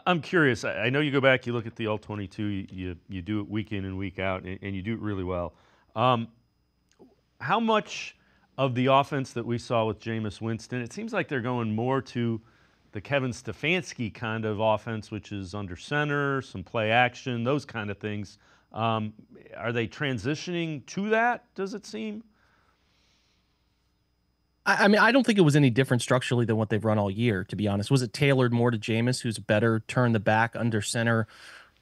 I'm curious. I know you go back, you look at the All-22, you do it week in and week out, and you do it really well. Um, how much of the offense that we saw with Jameis Winston, it seems like they're going more to the Kevin Stefanski kind of offense, which is under center, some play action, those kind of things. Um, are they transitioning to that, does it seem? I mean, I don't think it was any different structurally than what they've run all year, to be honest. Was it tailored more to Jameis, who's better turn the back under center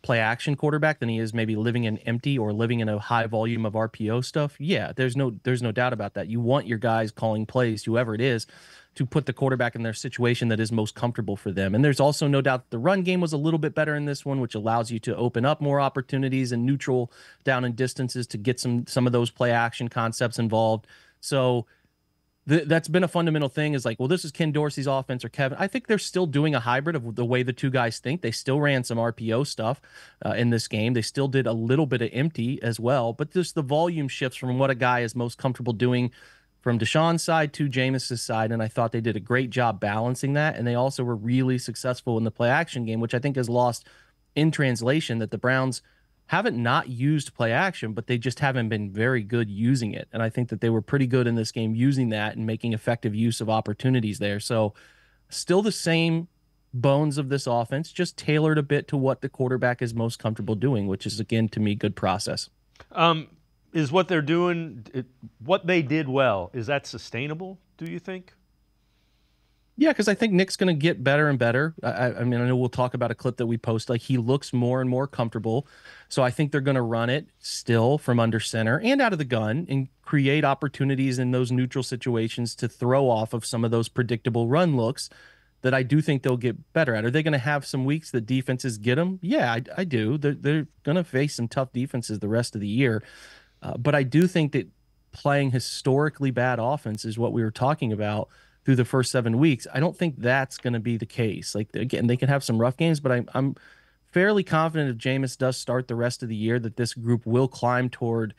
play action quarterback than he is maybe living in empty or living in a high volume of RPO stuff? Yeah, there's no doubt about that. You want your guys calling plays, whoever it is, to put the quarterback in their situation that is most comfortable for them. And there's also no doubt that the run game was a little bit better in this one, which allows you to open up more opportunities and neutral down and distances to get some of those play action concepts involved. So that's been a fundamental thing is like, well, this is Ken Dorsey's offense or Kevin. I think they're still doing a hybrid of the way the two guys think. They still ran some RPO stuff in this game. They still did a little bit of empty as well, but just the volume shifts from what a guy is most comfortable doing from Deshaun's side to Jameis's side. And I thought they did a great job balancing that. And they also were really successful in the play action game, which I think has lost in translation that the Browns haven't not used play action, but they just haven't been very good using it. And I think that they were pretty good in this game using that and making effective use of opportunities there. So still the same bones of this offense, just tailored a bit to what the quarterback is most comfortable doing, which is, again, to me, good process. Um, is what they're doing, what they did well, is that sustainable, do you think? Yeah, because I think Nick's going to get better and better. I mean, I know we'll talk about a clip that we post. Like he looks more and more comfortable. So I think they're going to run it still from under center and out of the gun and create opportunities in those neutral situations to throw off of some of those predictable run looks that I do think they'll get better at. Are they going to have some weeks that defenses get them? Yeah, I do. They're going to face some tough defenses the rest of the year. But I do think that playing historically bad offense is what we were talking about through the first 7 weeks. I don't think that's going to be the case. Like again, they can have some rough games, but I'm fairly confident if Jameis does start the rest of the year that this group will climb toward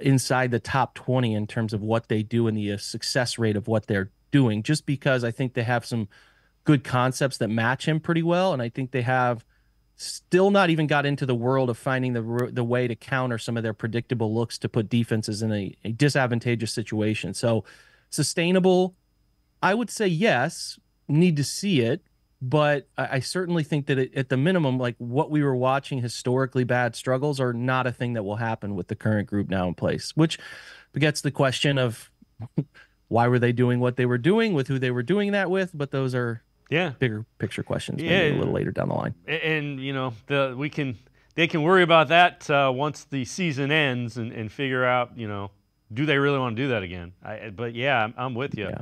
inside the top 20 in terms of what they do and the success rate of what they're doing. Just because I think they have some good concepts that match him pretty well, and I think they have still not even got into the world of finding the way to counter some of their predictable looks to put defenses in a disadvantageous situation. So sustainable, I would say yes, need to see it, but I certainly think that at the minimum, like what we were watching, historically bad struggles are not a thing that will happen with the current group now in place, which begets the question of why were they doing what they were doing with who they were doing that with? But those are Yeah. bigger picture questions, maybe a Yeah. little later down the line. And you know, they can worry about that once the season ends and figure out, you know, do they really want to do that again? But yeah, I'm with you. Yeah.